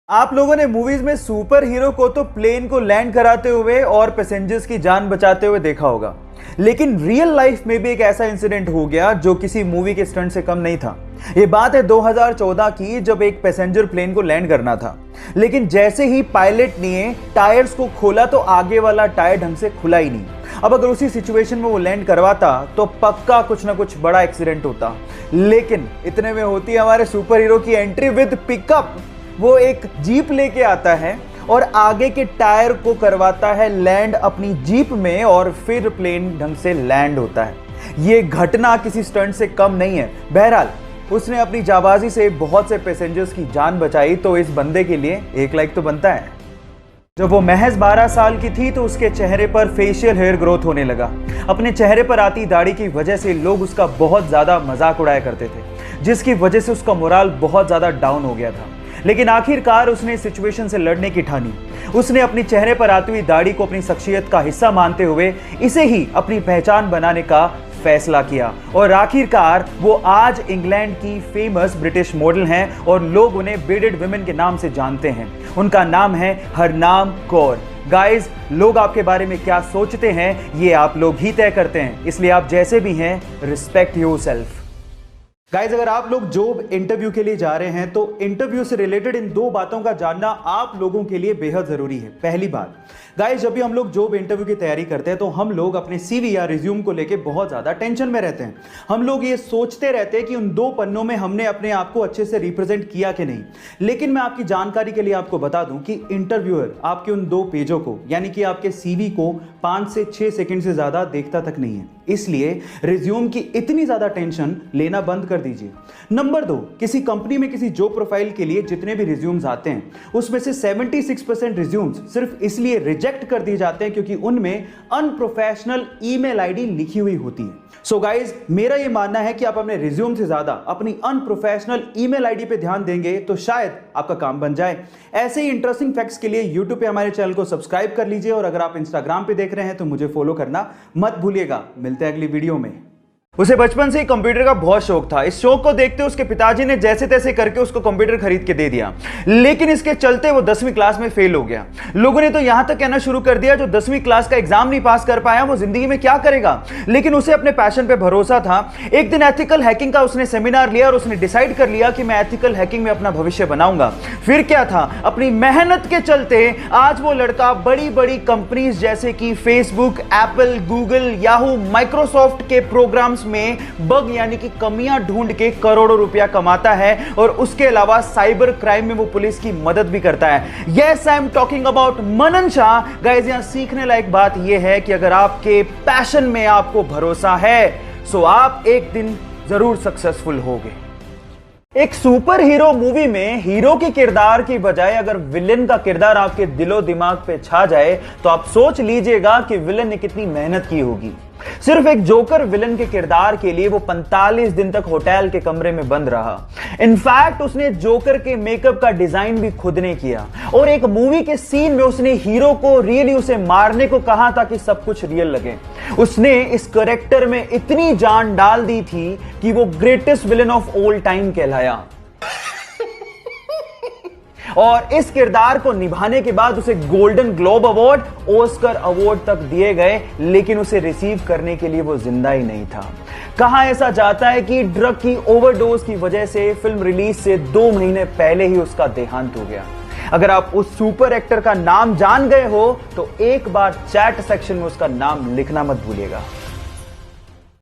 आप लोगों ने मूवीज में सुपर हीरो को तो प्लेन को लैंड कराते हुए और पैसेंजर्स की जान बचाते हुए देखा होगा, लेकिन रियल लाइफ में भी एक ऐसा इंसिडेंट हो गया जो किसी मूवी के स्टंट से कम नहीं था। ये बात है 2014 की, जब एक पैसेंजर प्लेन को लैंड करना था, लेकिन जैसे ही पायलट ने टायर्स को खोला तो आगे वाला टायर ढंग से खुला ही नहीं। अब अगर उसी सिचुएशन में वो लैंड करवाता तो पक्का कुछ ना कुछ बड़ा एक्सीडेंट होता, लेकिन इतने में होती है हमारे सुपर हीरो की एंट्री विद पिकअप। वो एक जीप लेके आता है और आगे के टायर को करवाता है लैंड अपनी जीप में और फिर प्लेन ढंग से लैंड होता है। ये घटना किसी स्टंट से कम नहीं है। बहरहाल उसने अपनी जाबाजी से बहुत से पैसेंजर्स की जान बचाई, तो इस बंदे के लिए एक लाइक तो बनता है। जब वो महज 12 साल की थी तो उसके चेहरे पर फेशियल हेयर ग्रोथ होने लगा। अपने चेहरे पर आती दाढ़ी की वजह से लोग उसका बहुत ज्यादा मजाक उड़ाया करते थे, जिसकी वजह से उसका मोराल बहुत ज्यादा डाउन हो गया था। लेकिन आखिरकार उसने सिचुएशन से लड़ने की ठानी। उसने अपनी चेहरे पर आती हुई दाढ़ी को अपनी शख्सियत का हिस्सा मानते हुए इसे ही अपनी पहचान बनाने का फैसला किया, और आखिरकार वो आज इंग्लैंड की फेमस ब्रिटिश मॉडल हैं और लोग उन्हें बीडेड वुमेन के नाम से जानते हैं। उनका नाम है हरनाम कौर। गाइस, लोग आपके बारे में क्या सोचते हैं ये आप लोग ही तय करते हैं, इसलिए आप जैसे भी हैं रिस्पेक्ट योरसेल्फ। गाइस, अगर आप लोग जॉब इंटरव्यू के लिए जा रहे हैं तो इंटरव्यू से रिलेटेड इन दो बातों का जानना आप लोगों के लिए बेहद जरूरी है। पहली बात, गाइस, जब भी हम लोग जॉब इंटरव्यू की तैयारी करते हैं तो हम लोग अपने सीवी या रिज्यूम को लेके बहुत ज्यादा टेंशन में रहते हैं। हम लोग ये सोचते रहते हैं कि उन दो पन्नों में हमने अपने आप को अच्छे से रिप्रेजेंट किया कि नहीं। लेकिन मैं आपकी जानकारी के लिए आपको बता दूं कि इंटरव्यूअर आपके उन दो पेजों को, यानी कि आपके सीवी को 5 से 6 सेकंड से ज्यादा देखता तक नहीं है। इसलिए रिज्यूम की इतनी ज्यादा टेंशन लेना बंद कर दीजिए। नंबर 2, किसी कंपनी में किसी जॉब प्रोफाइल के लिए जितने भी रिज्यूम्स आते हैं उसमें से 76% रिज्यूम्स सिर्फ इसलिए रिजेक्ट कर दिए जाते हैं क्योंकि उनमें अनप्रोफेशनल ईमेल आईडी लिखी हुई होती है। सो गाइज, मेरा यह मानना है कि आप अपने रिज्यूम से ज्यादा अपनी अनप्रोफेशनल ईमेल आईडी पे ध्यान देंगे तो शायद आपका काम बन जाए। ऐसे ही इंटरेस्टिंग फैक्ट्स के लिए यूट्यूब पे हमारे चैनल को सब्सक्राइब कर लीजिए, और अगर आप इंस्टाग्राम पे देख रहे हैं तो मुझे फॉलो करना मत भूलिएगा। मिलते हैं अगली वीडियो में। उसे बचपन से ही कंप्यूटर का बहुत शौक था। इस शौक को देखते उसके पिताजी ने जैसे तैसे करके उसको कंप्यूटर खरीद के दे दिया, लेकिन इसके चलते वो 10वीं क्लास में फेल हो गया। लोगों ने तो यहां तक कहना शुरू कर दिया जो 10वीं क्लास का एग्जाम नहीं पास कर पाया वो जिंदगी में क्या करेगा। लेकिन उसे अपने पैशन पे भरोसा था। एक दिन एथिकल हैकिंग का उसने सेमिनार लिया और उसने डिसाइड कर लिया कि मैं एथिकल हैकिंग में अपना भविष्य बनाऊंगा। फिर क्या था, अपनी मेहनत के चलते आज वो लड़का बड़ी बड़ी कंपनीज जैसे कि Facebook, Apple, Google, Yahoo, Microsoft के प्रोग्राम्स में बग यानी कि कमियां ढूंढ के करोड़ों रुपया कमाता है, और उसके अलावा साइबर क्राइम में वो पुलिस की मदद भी करता है। Yes, I am talking about Manan Shah. Guys, यहां सीखने लायक बात यह है कि अगर आपके पैशन में आपको भरोसा है सो आप एक दिन जरूर सक्सेसफुल होगे। एक सुपर हीरो मूवी में हीरो के किरदार की बजाय अगर विलेन का किरदार आपके दिलो दिमाग पे छा जाए तो आप सोच लीजिएगा कि विलेन ने कितनी मेहनत की होगी। सिर्फ एक जोकर विलेन के किरदार के लिए वो 45 दिन तक होटल के कमरे में बंद रहा। इनफैक्ट उसने जोकर के मेकअप का डिजाइन भी खुद ने किया, और एक मूवी के सीन में उसने हीरो को रियली उसे मारने को कहा ताकि सब कुछ रियल लगे। उसने इस कैरेक्टर में इतनी जान डाल दी थी कि वो greatest villain of all time कहलाया। और इस किरदार को निभाने के बाद उसे golden globe award, Oscar award तक दिए गए, लेकिन उसे रिसीव करने के लिए वो जिंदा ही नहीं था। कहा ऐसा जाता है कि ड्रग की ओवरडोज की वजह से फिल्म रिलीज से 2 महीने पहले ही उसका देहांत हो गया। अगर आप उस सुपर एक्टर का नाम जान गए हो तो एक बार चैट सेक्शन में उसका नाम लिखना मत भूलिएगा।